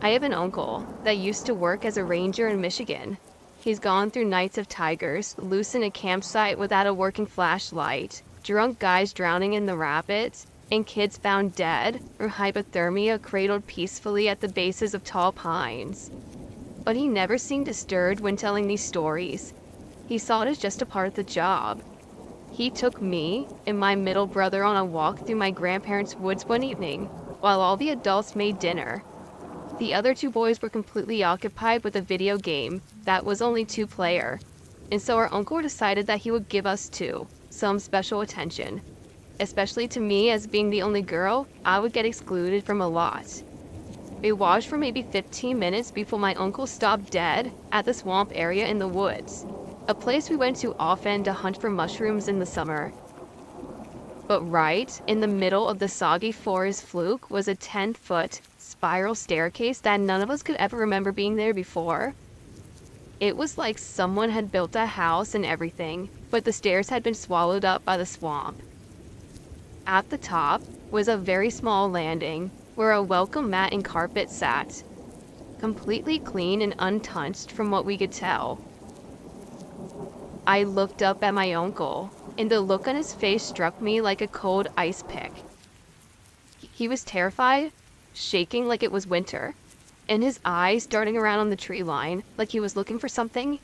I have an uncle that used to work as a ranger in Michigan. He's gone through nights of tigers, loose in a campsite without a working flashlight, drunk guys drowning in the rapids, and kids found dead or hypothermia cradled peacefully at the bases of tall pines. But he never seemed disturbed when telling these stories. He saw it as just a part of the job. He took me and my middle brother on a walk through my grandparents' woods one evening, while all the adults made dinner. The other two boys were completely occupied with a video game that was only two-player, and so our uncle decided that he would give us two some special attention. Especially to me, as being the only girl, I would get excluded from a lot. We watched for maybe 15 minutes before my uncle stopped dead at the swamp area in the woods, a place we went to often to hunt for mushrooms in the summer. But right in the middle of the soggy forest fluke was a 10-foot spiral staircase that none of us could ever remember being there before. It was like someone had built a house and everything, but the stairs had been swallowed up by the swamp. At the top was a very small landing where a welcome mat and carpet sat, completely clean and untouched from what we could tell. I looked up at my uncle, and the look on his face struck me like a cold ice pick. He was terrified, shaking like it was winter, and his eyes darting around on the tree line like he was looking for something.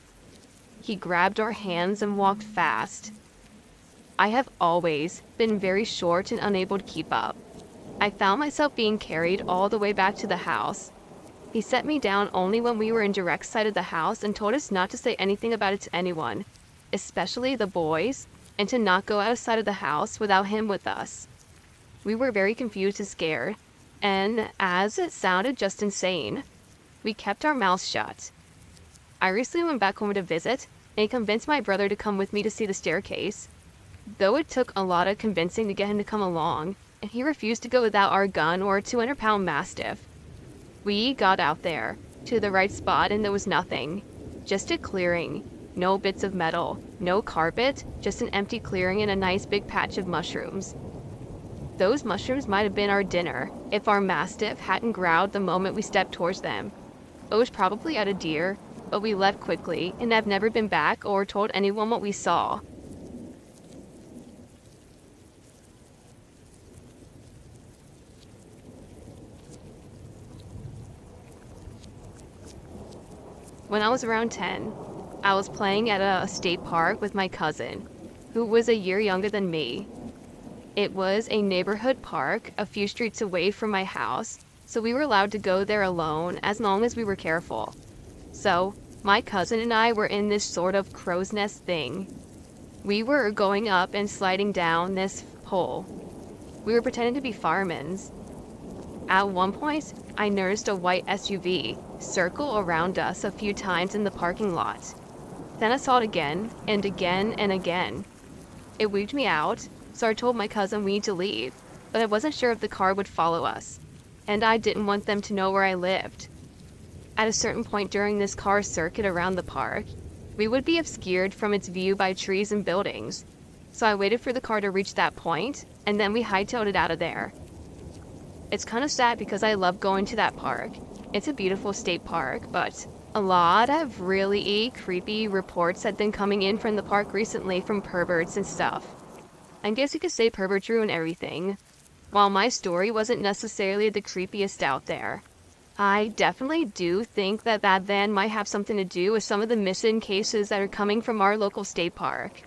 He grabbed our hands and walked fast. I have always been very short and unable to keep up. I found myself being carried all the way back to the house. He set me down only when we were in direct sight of the house and told us not to say anything about it to anyone, especially the boys, and to not go outside of the house without him with us. We were very confused and scared, and as it sounded just insane, we kept our mouths shut. I recently went back home to visit and convinced my brother to come with me to see the staircase, though it took a lot of convincing to get him to come along, and he refused to go without our gun or a 200-pound mastiff. We got out there to the right spot and there was nothing, just a clearing. No bits of metal, no carpet, just an empty clearing and a nice big patch of mushrooms. Those mushrooms might have been our dinner if our mastiff hadn't growled the moment we stepped towards them. It was probably at a deer, but we left quickly and have never been back or told anyone what we saw. When I was around 10, I was playing at a state park with my cousin, who was a year younger than me. It was a neighborhood park a few streets away from my house, so we were allowed to go there alone as long as we were careful. So, my cousin and I were in this sort of crow's nest thing. We were going up and sliding down this pole. We were pretending to be firemen. At one point, I noticed a white SUV circle around us a few times in the parking lot. Then I saw it again, and again, and again. It weirded me out, so I told my cousin we need to leave, but I wasn't sure if the car would follow us, and I didn't want them to know where I lived. At a certain point during this car circuit around the park, we would be obscured from its view by trees and buildings, so I waited for the car to reach that point, and then we hightailed it out of there. It's kind of sad because I love going to that park. It's a beautiful state park, but a lot of really creepy reports had been coming in from the park recently from perverts and stuff. I guess you could say perverts ruin everything. While my story wasn't necessarily the creepiest out there, I definitely do think that that van might have something to do with some of the missing cases that are coming from our local state park.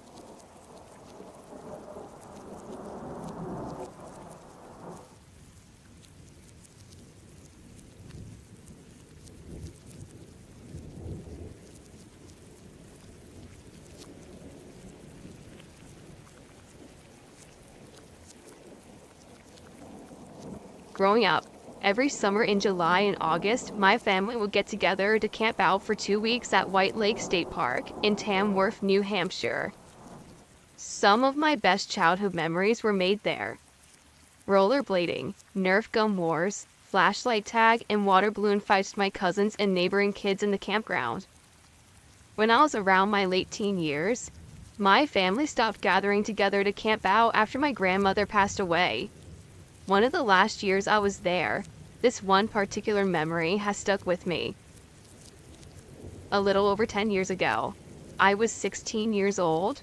Growing up, every summer in July and August, my family would get together to camp out for 2 weeks at White Lake State Park in Tamworth, New Hampshire. Some of my best childhood memories were made there. Rollerblading, Nerf gun wars, flashlight tag, and water balloon fights with my cousins and neighboring kids in the campground. When I was around my late teen years, my family stopped gathering together to camp out after my grandmother passed away. One of the last years I was there, This one particular memory has stuck with me. A little over 10 years ago, I was 16 years old.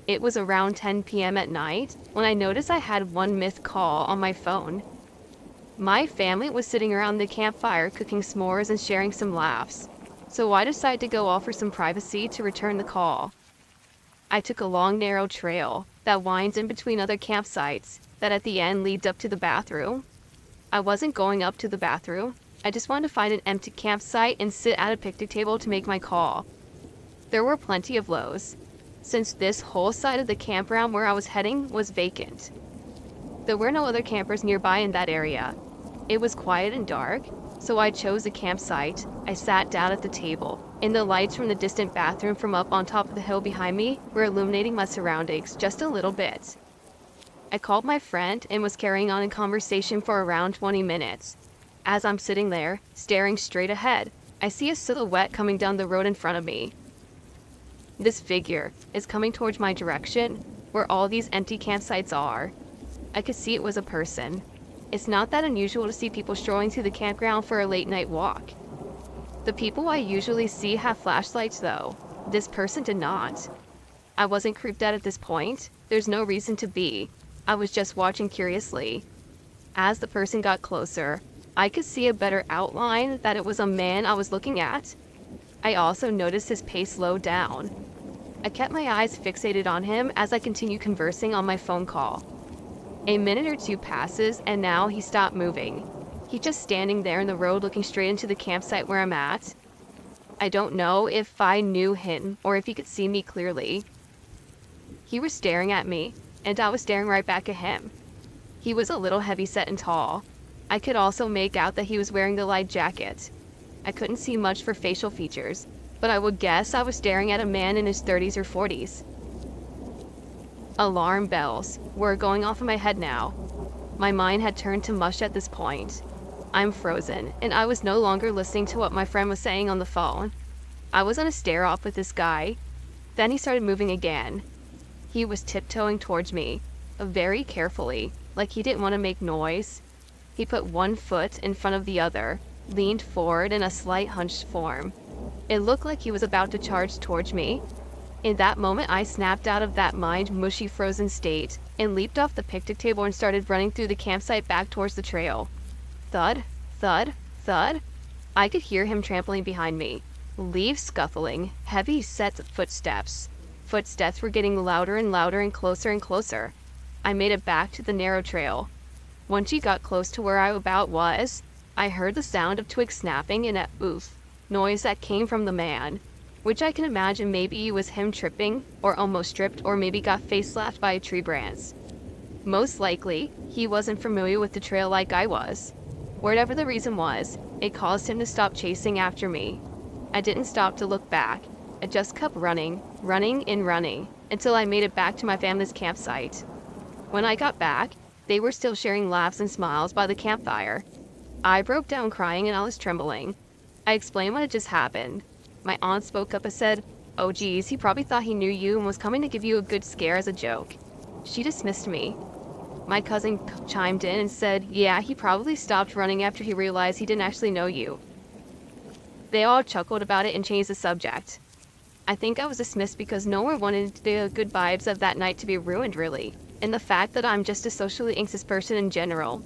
It was around 10 p.m. at night when I noticed I had one missed call on my phone. My family was sitting around the campfire cooking s'mores and sharing some laughs, so I decided to go off for some privacy to return the call. I took a long, narrow trail that winds in between other campsites that at the end leads up to the bathroom. I wasn't going up to the bathroom. I just wanted to find an empty campsite and sit at a picnic table to make my call. There were plenty of lows, since this whole side of the campground where I was heading was vacant. There were no other campers nearby in that area. It was quiet and dark, so I chose a campsite. I sat down at the table, and the lights from the distant bathroom from up on top of the hill behind me were illuminating my surroundings just a little bit. I called my friend and was carrying on a conversation for around 20 minutes. As I'm sitting there, staring straight ahead, I see a silhouette coming down the road in front of me. This figure is coming towards my direction, where all these empty campsites are. I could see it was a person. It's not that unusual to see people strolling through the campground for a late night walk. The people I usually see have flashlights though. This person did not. I wasn't creeped out at this point. There's no reason to be. I was just watching curiously. As the person got closer, I could see a better outline that it was a man I was looking at. I also noticed his pace slowed down. I kept my eyes fixated on him as I continued conversing on my phone call. A minute or two passes and now he stopped moving. He's just standing there in the road looking straight into the campsite where I'm at. I don't know if I knew him or if he could see me clearly. He was staring at me, and I was staring right back at him. He was a little heavy-set and tall. I could also make out that he was wearing the light jacket. I couldn't see much for facial features, but I would guess I was staring at a man in his 30s or 40s. Alarm bells were going off in my head now. My mind had turned to mush at this point. I'm frozen, and I was no longer listening to what my friend was saying on the phone. I was on a stare-off with this guy. Then he started moving again. He was tiptoeing towards me, very carefully, like he didn't want to make noise. He put one foot in front of the other, leaned forward in a slight hunched form. It looked like he was about to charge towards me. In that moment, I snapped out of that mushy frozen state and leaped off the picnic table and started running through the campsite back towards the trail. Thud, thud, thud. I could hear him trampling behind me. Leaves scuffling, heavy set footsteps. Footsteps were getting louder and louder and closer. I made it back to the narrow trail. Once he got close to where I about was, I heard the sound of twigs snapping and a oof noise that came from the man, which I can imagine maybe it was him tripping or almost tripped or maybe got face slapped by a tree branch. Most likely, he wasn't familiar with the trail like I was. Whatever the reason was, it caused him to stop chasing after me. I didn't stop to look back. I just kept running until I made it back to my family's campsite. When I got back, they were still sharing laughs and smiles by the campfire. I broke down crying and I was trembling. I explained what had just happened. My aunt spoke up and said, "Oh geez, he probably thought he knew you and was coming to give you a good scare as a joke." She dismissed me. My cousin chimed in and said, "Yeah, he probably stopped running after he realized he didn't actually know you." They all chuckled about it and changed the subject. I think I was dismissed because no one wanted the good vibes of that night to be ruined, really, and the fact that I'm just a socially anxious person in general.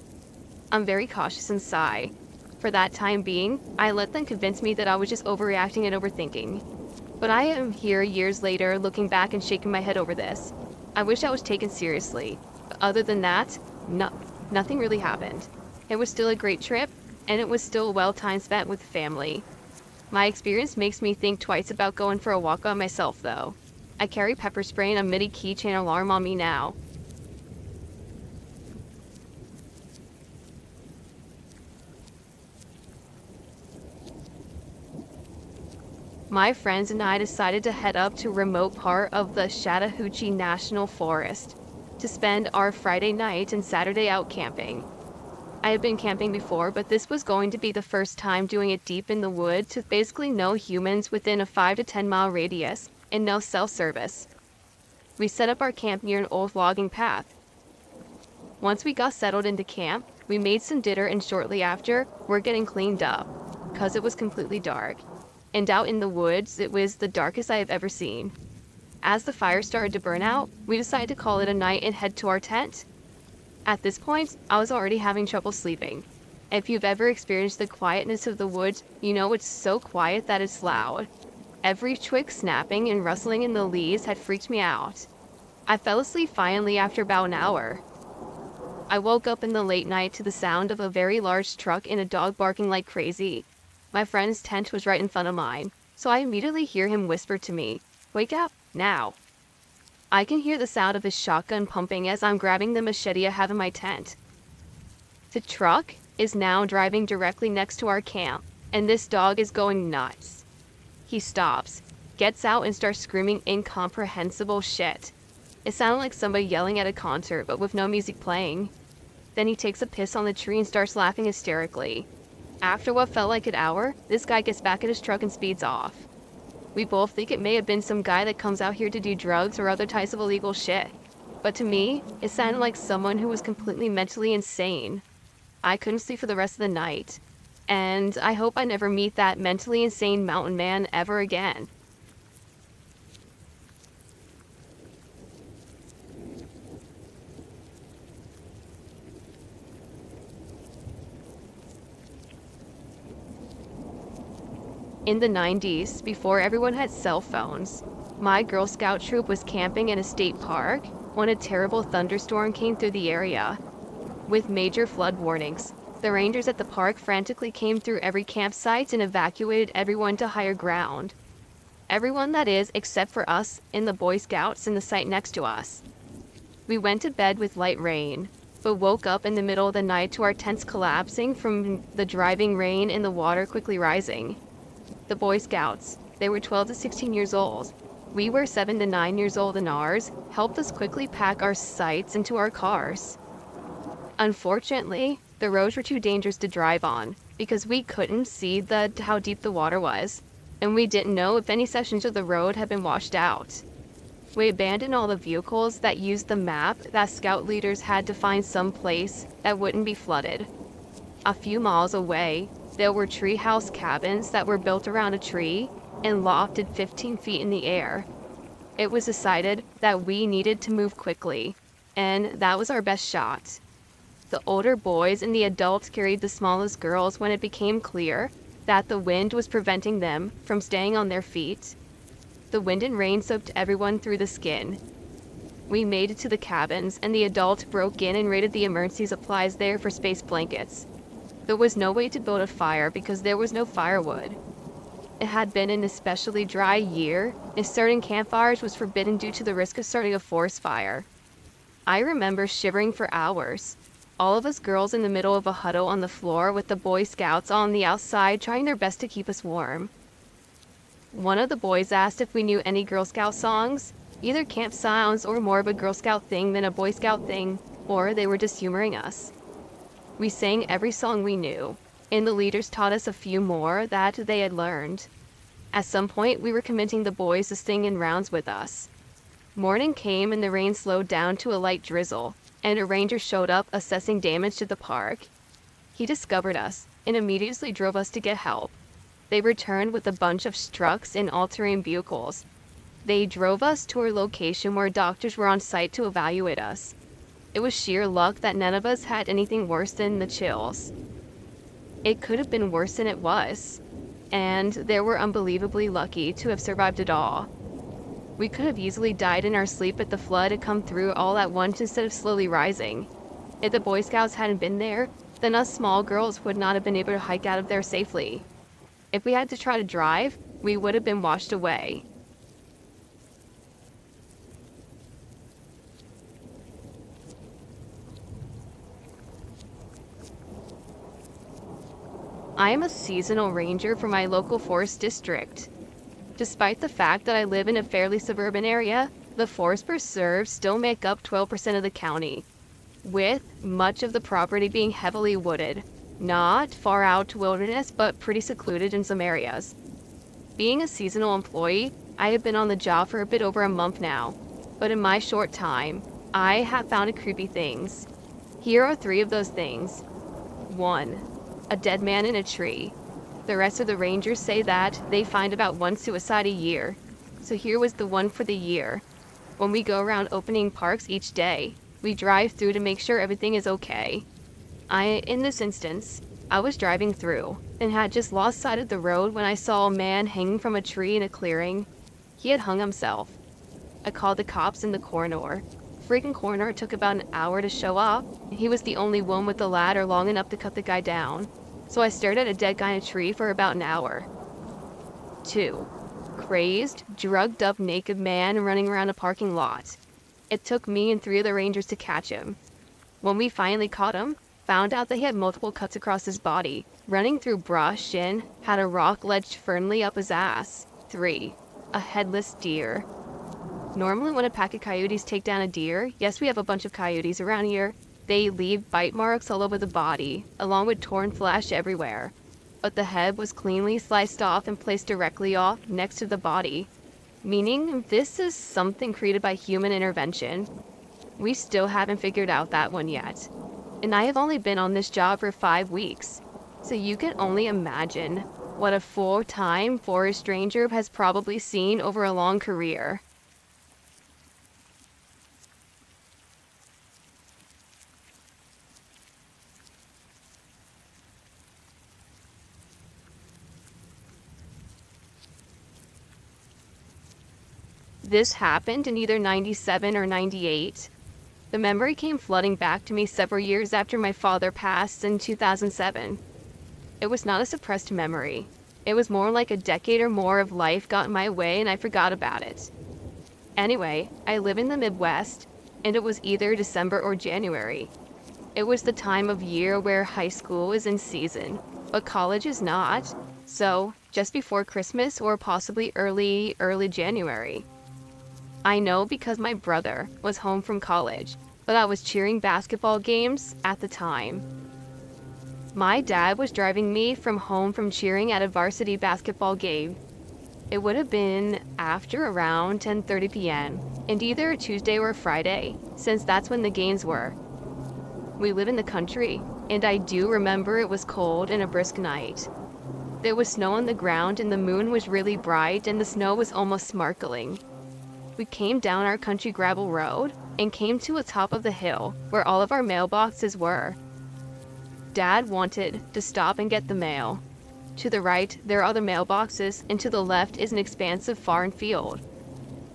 I'm very cautious and sigh. For that time being, I let them convince me that I was just overreacting and overthinking. But I am here years later looking back and shaking my head over this. I wish I was taken seriously. But other than that, nothing really happened. It was still a great trip, and it was still well time spent with family. My experience makes me think twice about going for a walk on myself, though. I carry pepper spray and a MIDI keychain alarm on me now. My friends and I decided to head up to a remote part of the Chattahoochee National Forest to spend our Friday night and Saturday out camping. I had been camping before, but this was going to be the first time doing it deep in the woods with basically no humans within a 5 to 10 mile radius and no cell service. We set up our camp near an old logging path. Once we got settled into camp, We made some dinner and shortly after, we're getting cleaned up, 'cause it was completely dark. And out in the woods, it was the darkest I have ever seen. As the fire started to burn out, we decided to call it a night and head to our tent. At this point, I was already having trouble sleeping. If you've ever experienced the quietness of the woods, you know it's so quiet that it's loud. Every twig snapping and rustling in the leaves had freaked me out. I fell asleep finally after about an hour. I woke up in the late night to the sound of a very large truck and a dog barking like crazy. My friend's tent was right in front of mine, so I immediately hear him whisper to me, "Wake up, now." I can hear the sound of his shotgun pumping as I'm grabbing the machete I have in my tent. The truck is now driving directly next to our camp, and this dog is going nuts. He stops, gets out, and starts screaming incomprehensible shit. It sounded like somebody yelling at a concert, but with no music playing. Then he takes a piss on the tree and starts laughing hysterically. After what felt like an hour, this guy gets back at his truck and speeds off. We both think it may have been some guy that comes out here to do drugs or other types of illegal shit. But to me, it sounded like someone who was completely mentally insane. I couldn't sleep for the rest of the night. And I hope I never meet that mentally insane mountain man ever again. In the 90s, before everyone had cell phones, my Girl Scout troop was camping in a state park when a terrible thunderstorm came through the area. With major flood warnings, the rangers at the park frantically came through every campsite and evacuated everyone to higher ground. Everyone, that is, except for us and the Boy Scouts in the site next to us. We went to bed with light rain, but woke up in the middle of the night to our tents collapsing from the driving rain and the water quickly rising. The Boy Scouts, they were 12 to 16 years old. We were 7 to 9 years old in ours, helped us quickly pack our sights into our cars. Unfortunately, the roads were too dangerous to drive on because we couldn't see how deep the water was, and we didn't know if any sections of the road had been washed out. We abandoned all the vehicles that used the map that scout leaders had to find some place that wouldn't be flooded. A few miles away, there were treehouse cabins that were built around a tree and lofted 15 feet in the air. It was decided that we needed to move quickly, and that was our best shot. The older boys and the adults carried the smallest girls when it became clear that the wind was preventing them from staying on their feet. The wind and rain soaked everyone through the skin. We made it to the cabins, and the adults broke in and raided the emergency supplies there for space blankets. There was no way to build a fire because there was no firewood. It had been an especially dry year, and starting campfires was forbidden due to the risk of starting a forest fire. I remember shivering for hours. All of us girls in the middle of a huddle on the floor with the Boy Scouts on the outside trying their best to keep us warm. One of the boys asked if we knew any Girl Scout songs, either camp sounds or more of a Girl Scout thing than a Boy Scout thing, or they were just humoring us. We sang every song we knew, and the leaders taught us a few more that they had learned. At some point, we were convincing the boys to sing in rounds with us. Morning came and the rain slowed down to a light drizzle, and a ranger showed up assessing damage to the park. He discovered us and immediately drove us to get help. They returned with a bunch of trucks and all-terrain vehicles. They drove us to a location where doctors were on site to evaluate us. It was sheer luck that none of us had anything worse than the chills. It could have been worse than it was, and they were unbelievably lucky to have survived it all. We could have easily died in our sleep if the flood had come through all at once instead of slowly rising. If the Boy Scouts hadn't been there, then us small girls would not have been able to hike out of there safely. If we had to try to drive, we would have been washed away. I am a seasonal ranger for my local forest district. Despite the fact that I live in a fairly suburban area, the forest preserves still make up 12% of the county, with much of the property being heavily wooded, not far out to wilderness, but pretty secluded in some areas. Being a seasonal employee, I have been on the job for a bit over a month now, but in my short time, I have found creepy things. Here are 3 of those things. 1. A dead man in a tree. The rest of the rangers say that they find about one suicide a year. So here was the one for the year. When we go around opening parks each day, we drive through to make sure everything is okay. In this instance, I was driving through and had just lost sight of the road when I saw a man hanging from a tree in a clearing. He had hung himself. I called the cops and the coroner. Freaking coroner took about an hour to show up. He was the only one with the ladder long enough to cut the guy down. So I stared at a dead guy in a tree for about an hour. 2. Crazed, drugged up naked man running around a parking lot. It took me and 3 of the rangers to catch him. When we finally caught him, found out that he had multiple cuts across his body, running through brush and had a rock ledged firmly up his ass. 3. A headless deer. Normally when a pack of coyotes take down a deer, yes, we have a bunch of coyotes around here, they leave bite marks all over the body, along with torn flesh everywhere. But the head was cleanly sliced off and placed directly off next to the body, meaning this is something created by human intervention. We still haven't figured out that one yet. And I have only been on this job for 5 weeks, so you can only imagine what a full-time forest ranger has probably seen over a long career. This happened in either 97 or 98. The memory came flooding back to me several years after my father passed in 2007. It was not a suppressed memory. It was more like a decade or more of life got in my way and I forgot about it. Anyway, I live in the Midwest, and it was either December or January. It was the time of year where high school is in season, but college is not, so just before Christmas or possibly early January. I know because my brother was home from college, but I was cheering basketball games at the time. My dad was driving me from home from cheering at a varsity basketball game. It would have been after around 10:30 p.m. and either a Tuesday or a Friday, since that's when the games were. We live in the country, and I do remember it was cold and a brisk night. There was snow on the ground and the moon was really bright and the snow was almost sparkling. We came down our country gravel road and came to the top of the hill where all of our mailboxes were. Dad wanted to stop and get the mail. To the right, there are other mailboxes, and to the left is an expansive farm field.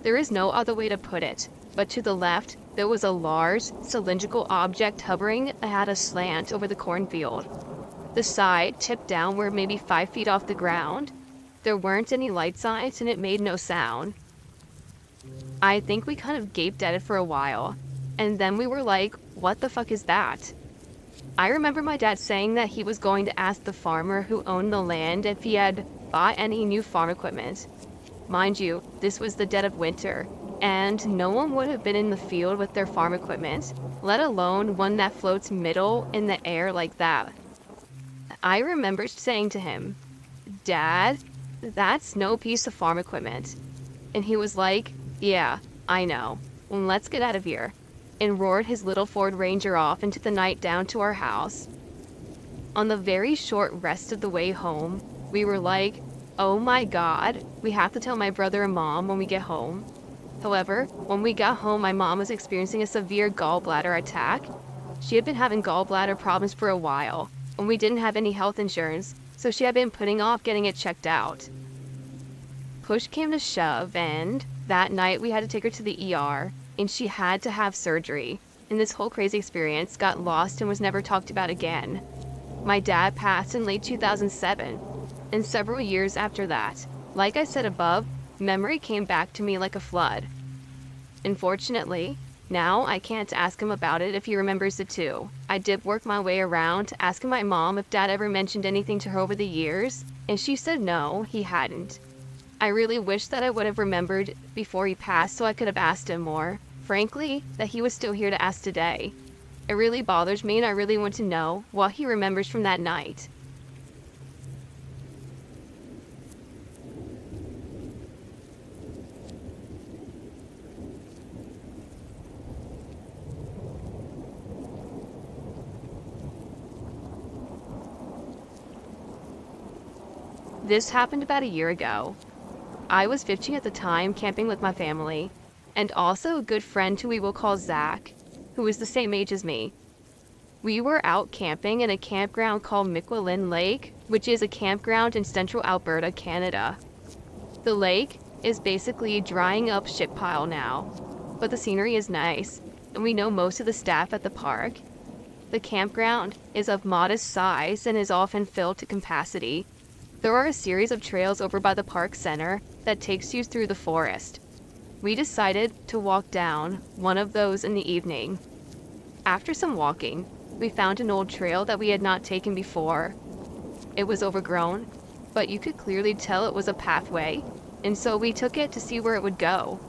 There is no other way to put it, but to the left, there was a large, cylindrical object hovering at a slant over the cornfield. The side tipped downward maybe 5 feet off the ground. There weren't any light signs, and it made no sound. I think we kind of gaped at it for a while, and then we were like, what the fuck is that? I remember my dad saying that he was going to ask the farmer who owned the land if he had bought any new farm equipment. Mind you, this was the dead of winter, and no one would have been in the field with their farm equipment, let alone one that floats middle in the air like that. I remember saying to him, "Dad, that's no piece of farm equipment." And he was like, "Yeah, I know. Let's get out of here," and roared his little Ford Ranger off into the night down to our house. On the very short rest of the way home, we were like, oh my god, we have to tell my brother and mom when we get home. However, when we got home, my mom was experiencing a severe gallbladder attack. She had been having gallbladder problems for a while, and we didn't have any health insurance, so she had been putting off getting it checked out. Push came to shove, and that night we had to take her to the ER, and she had to have surgery, and this whole crazy experience got lost and was never talked about again. My dad passed in late 2007, and several years after that, like I said above, memory came back to me like a flood. Unfortunately, now I can't ask him about it if he remembers it too. I did work my way around, asking my mom if dad ever mentioned anything to her over the years, and she said no, he hadn't. I really wish that I would have remembered before he passed so I could have asked him more. Frankly, that he was still here to ask today. It really bothers me and I really want to know what he remembers from that night. This happened about a year ago. I was 15 at the time, camping with my family, and also a good friend who we will call Zach, who is the same age as me. We were out camping in a campground called Miquelin Lake, which is a campground in central Alberta, Canada. The lake is basically a drying up shit pile now, but the scenery is nice, and we know most of the staff at the park. The campground is of modest size and is often filled to capacity. There are a series of trails over by the park center that takes you through the forest. We decided to walk down one of those in the evening. After some walking, we found an old trail that we had not taken before. It was overgrown, but you could clearly tell it was a pathway, and so we took it to see where it would go.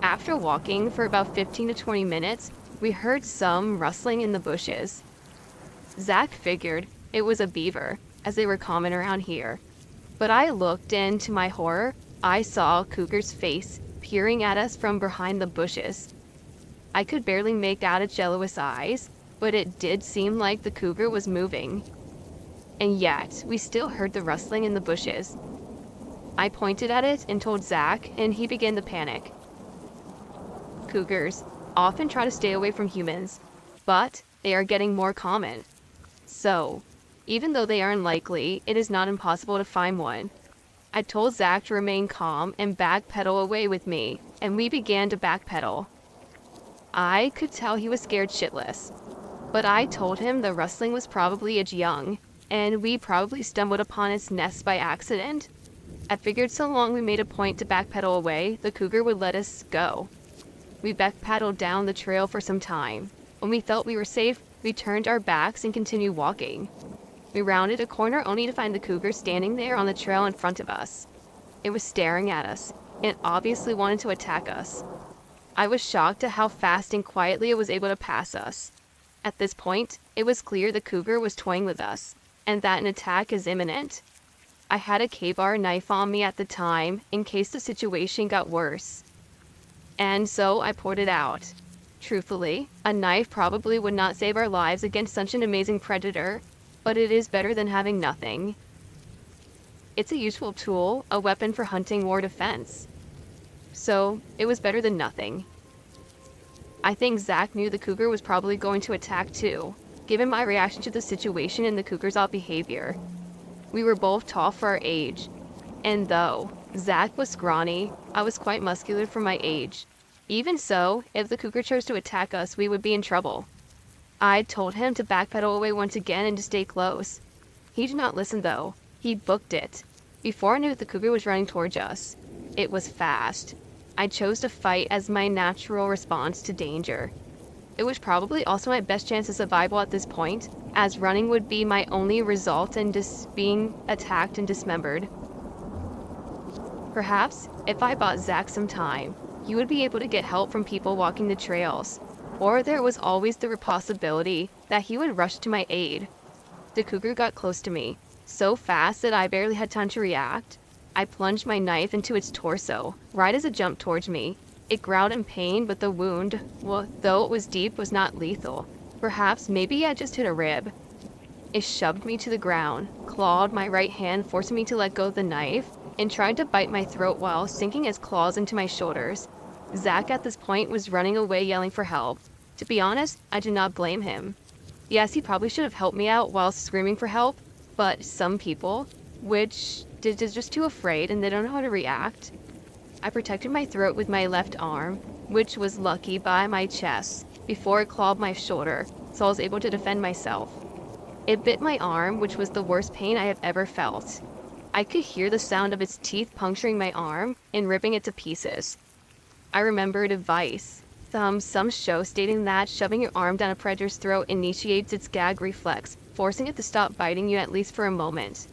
After walking for about 15 to 20 minutes, we heard some rustling in the bushes. Zach figured it was a beaver, as they were common around here. But I looked, and to my horror, I saw Cougar's face peering at us from behind the bushes. I could barely make out its yellowish eyes, but it did seem like the cougar was moving. And yet, we still heard the rustling in the bushes. I pointed at it and told Zach, and he began to panic. Cougars often try to stay away from humans, but they are getting more common. So, even though they are unlikely, it is not impossible to find one. I told Zach to remain calm and backpedal away with me, and we began to backpedal. I could tell he was scared shitless, but I told him the rustling was probably its young, and we probably stumbled upon its nest by accident. I figured so long we made a point to backpedal away, the cougar would let us go. We backpedaled down the trail for some time. When we felt we were safe, we turned our backs and continued walking. We rounded a corner only to find the cougar standing there on the trail in front of us. It was staring at us, and obviously wanted to attack us. I was shocked at how fast and quietly it was able to pass us. At this point, it was clear the cougar was toying with us, and that an attack is imminent. I had a K-bar knife on me at the time, in case the situation got worse. And so I poured it out. Truthfully, a knife probably would not save our lives against such an amazing predator, but it is better than having nothing. It's a useful tool, a weapon for hunting or defense. So, it was better than nothing. I think Zach knew the cougar was probably going to attack too, given my reaction to the situation and the cougar's odd behavior. We were both tall for our age, and though Zach was scrawny, I was quite muscular for my age. Even so, if the cougar chose to attack us, we would be in trouble. I told him to backpedal away once again and to stay close. He did not listen though. He booked it. Before I knew it, the cougar was running towards us. It was fast. I chose to fight as my natural response to danger. It was probably also my best chance of survival at this point, as running would be my only result in being attacked and dismembered. Perhaps, if I bought Zach some time, he would be able to get help from people walking the trails. Or there was always the possibility that he would rush to my aid. The cougar got close to me, so fast that I barely had time to react. I plunged my knife into its torso, right as it jumped towards me. It growled in pain, but the wound, though it was deep, was not lethal. Perhaps maybe I just hit a rib. It shoved me to the ground, clawed my right hand, forcing me to let go of the knife, and tried to bite my throat while sinking its claws into my shoulders. Zach at this point was running away yelling for help. To be honest, I did not blame him. Yes, he probably should have helped me out while screaming for help, but some people, which they're just too afraid and they don't know how to react. I protected my throat with my left arm, which was lucky by my chest, before it clawed my shoulder, so I was able to defend myself. It bit my arm, which was the worst pain I have ever felt. I could hear the sound of its teeth puncturing my arm and ripping it to pieces. I remembered advice from some show stating that shoving your arm down a predator's throat initiates its gag reflex, forcing it to stop biting you at least for a moment.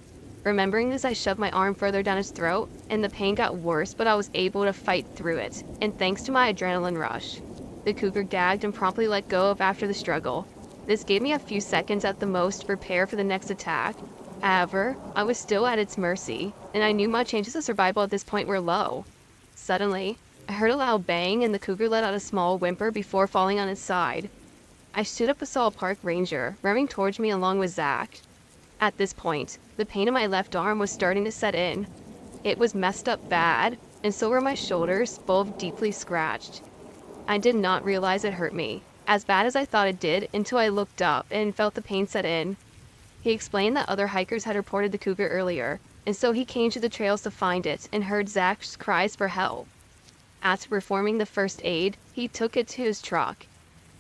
Remembering this, I shoved my arm further down its throat, and the pain got worse, but I was able to fight through it, and thanks to my adrenaline rush. The cougar gagged and promptly let go of after the struggle. This gave me a few seconds at the most to prepare for the next attack. However, I was still at its mercy, and I knew my chances of survival at this point were low. Suddenly, I heard a loud bang, and the cougar let out a small whimper before falling on its side. I stood up and saw a park ranger running towards me along with Zach. At this point, the pain in my left arm was starting to set in. It was messed up bad, and so were my shoulders, both deeply scratched. I did not realize it hurt me, as bad as I thought it did, until I looked up and felt the pain set in. He explained that other hikers had reported the cougar earlier, and so he came to the trails to find it and heard Zach's cries for help. After performing the first aid, he took it to his truck,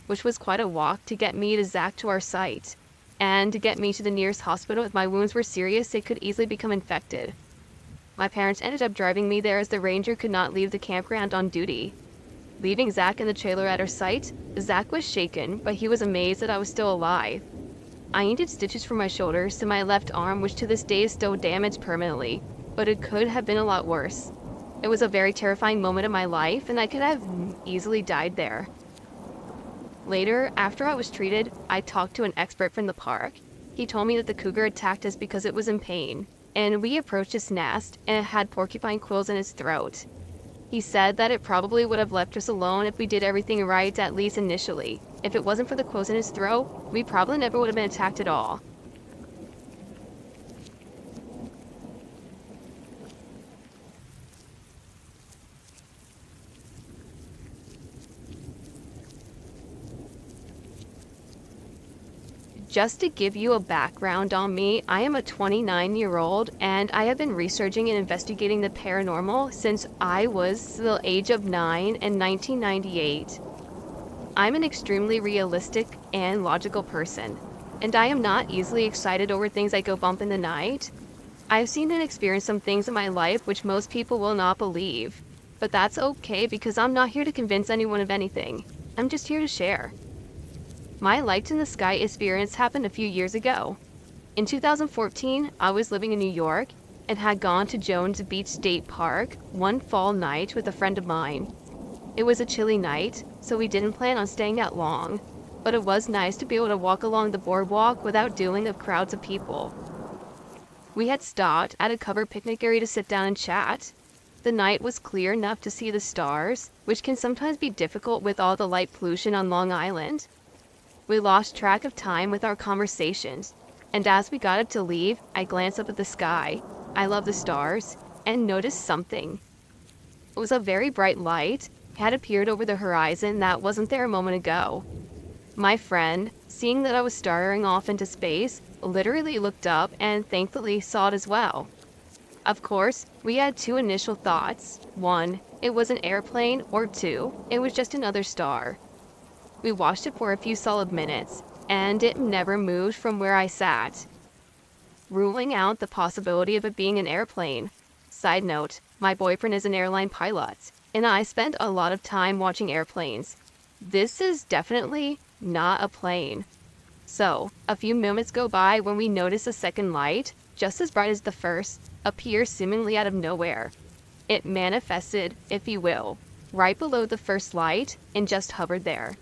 which was quite a walk to get me to Zach to our site, and to get me to the nearest hospital. If my wounds were serious, they could easily become infected. My parents ended up driving me there as the ranger could not leave the campground on duty. Leaving Zach in the trailer at our site, Zach was shaken, but he was amazed that I was still alive. I needed stitches for my shoulders to my left arm, which to this day is still damaged permanently, but it could have been a lot worse. It was a very terrifying moment in my life, and I could have easily died there. Later, after I was treated, I talked to an expert from the park. He told me that the cougar attacked us because it was in pain, and we approached its nest, and it had porcupine quills in its throat. He said that it probably would have left us alone if we did everything right, at least initially. If it wasn't for the quills in his throat, we probably never would have been attacked at all. Just to give you a background on me, I am a 29-year-old and I have been researching and investigating the paranormal since I was the age of 9 in 1998. I'm an extremely realistic and logical person, and I am not easily excited over things that go bump in the night. I've seen and experienced some things in my life which most people will not believe, but that's okay because I'm not here to convince anyone of anything. I'm just here to share. My lights in the sky experience happened a few years ago. In 2014, I was living in New York and had gone to Jones Beach State Park one fall night with a friend of mine. It was a chilly night, so we didn't plan on staying out long, but it was nice to be able to walk along the boardwalk without dealing with crowds of people. We had stopped at a covered picnic area to sit down and chat. The night was clear enough to see the stars, which can sometimes be difficult with all the light pollution on Long Island. We lost track of time with our conversations, and as we got up to leave, I glanced up at the sky. I love the stars, and noticed something. It was a very bright light, had appeared over the horizon that wasn't there a moment ago. My friend, seeing that I was staring off into space, literally looked up and thankfully saw it as well. Of course, we had two initial thoughts. One, it was an airplane, or two, it was just another star. We watched it for a few solid minutes, and it never moved from where I sat, ruling out the possibility of it being an airplane. Side note, my boyfriend is an airline pilot, and I spent a lot of time watching airplanes. This is definitely not a plane. So, a few moments go by when we notice a second light, just as bright as the first, appear seemingly out of nowhere. It manifested, if you will, right below the first light and just hovered there.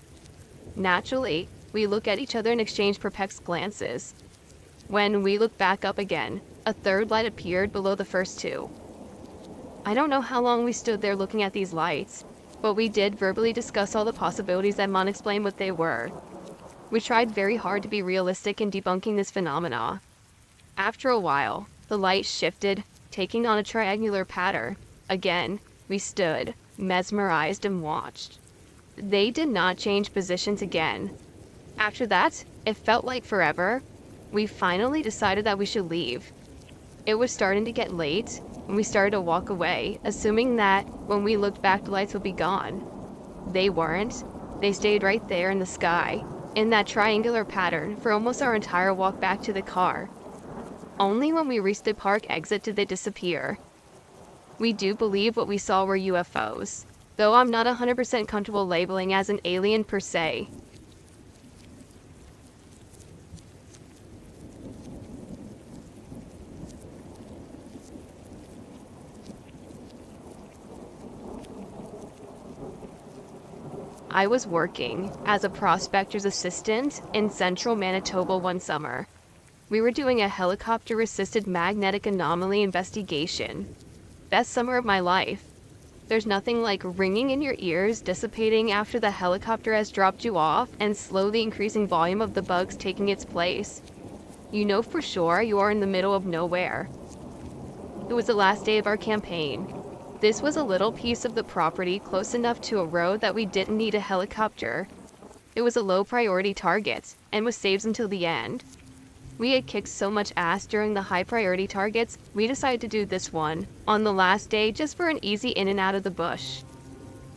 Naturally, we look at each other and exchange perplexed glances. When we look back up again, a third light appeared below the first two. I don't know how long we stood there looking at these lights, but we did verbally discuss all the possibilities that might explain what they were. We tried very hard to be realistic in debunking this phenomena. After a while, the light shifted, taking on a triangular pattern. Again, we stood, mesmerized, and watched. They did not change positions again. After that, it felt like forever. We finally decided that we should leave. It was starting to get late, and we started to walk away, assuming that when we looked back the lights would be gone. They weren't. They stayed right there in the sky, in that triangular pattern, for almost our entire walk back to the car. Only when we reached the park exit did they disappear. We do believe what we saw were UFOs, though I'm not 100% comfortable labeling as an alien per se. I was working as a prospector's assistant in central Manitoba one summer. We were doing a helicopter-assisted magnetic anomaly investigation. Best summer of my life. There's nothing like ringing in your ears, dissipating after the helicopter has dropped you off, and slowly increasing volume of the bugs taking its place. You know for sure you are in the middle of nowhere. It was the last day of our campaign. This was a little piece of the property close enough to a road that we didn't need a helicopter. It was a low-priority target and was saved until the end. We had kicked so much ass during the high-priority targets, we decided to do this one on the last day just for an easy in and out of the bush.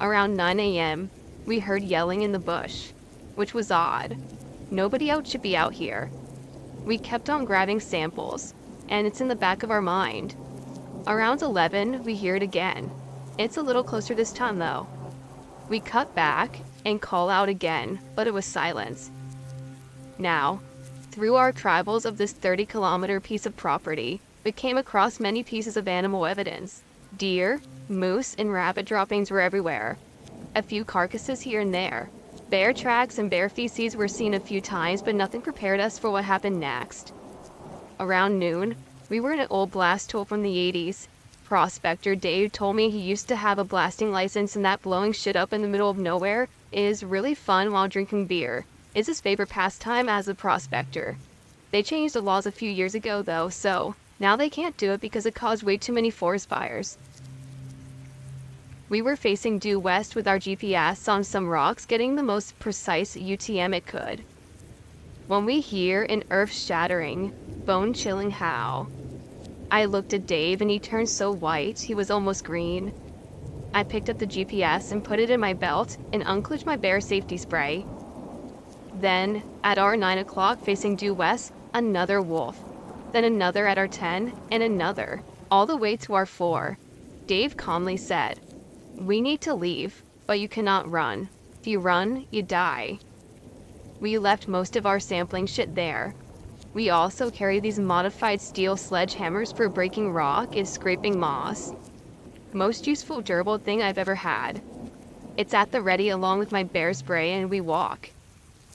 Around 9 a.m., we heard yelling in the bush, which was odd. Nobody else should be out here. We kept on grabbing samples, and it's in the back of our mind. Around 11, we hear it again. It's a little closer this time though. We cut back and call out again, but it was silence. Now, through our travels of this 30-kilometer piece of property, we came across many pieces of animal evidence. Deer, moose, and rabbit droppings were everywhere. A few carcasses here and there. Bear tracks and bear feces were seen a few times, but nothing prepared us for what happened next. Around noon, we were in an old blast tool from the 80s. Prospector Dave told me he used to have a blasting license and that blowing shit up in the middle of nowhere is really fun while drinking beer. It's his favorite pastime as a prospector. They changed the laws a few years ago though, so now they can't do it because it caused way too many forest fires. We were facing due west with our GPS on some rocks, getting the most precise UTM it could, when we hear an earth-shattering, bone-chilling howl. I looked at Dave and he turned so white, he was almost green. I picked up the GPS and put it in my belt and unclipped my bear safety spray. Then, at our 9 o'clock facing due west, another wolf. Then another at our 10, and another, all the way to our 4. Dave calmly said, "We need to leave, but you cannot run. If you run, you die." We left most of our sampling shit there. We also carry these modified steel sledgehammers for breaking rock and scraping moss. Most useful durable thing I've ever had. It's at the ready along with my bear spray and we walk.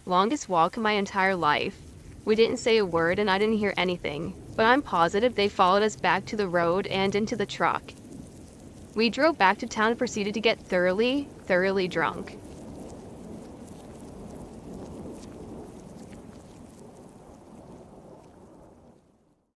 Longest walk of my entire life. We didn't say a word and I didn't hear anything, but I'm positive they followed us back to the road and into the truck. We drove back to town and proceeded to get thoroughly drunk.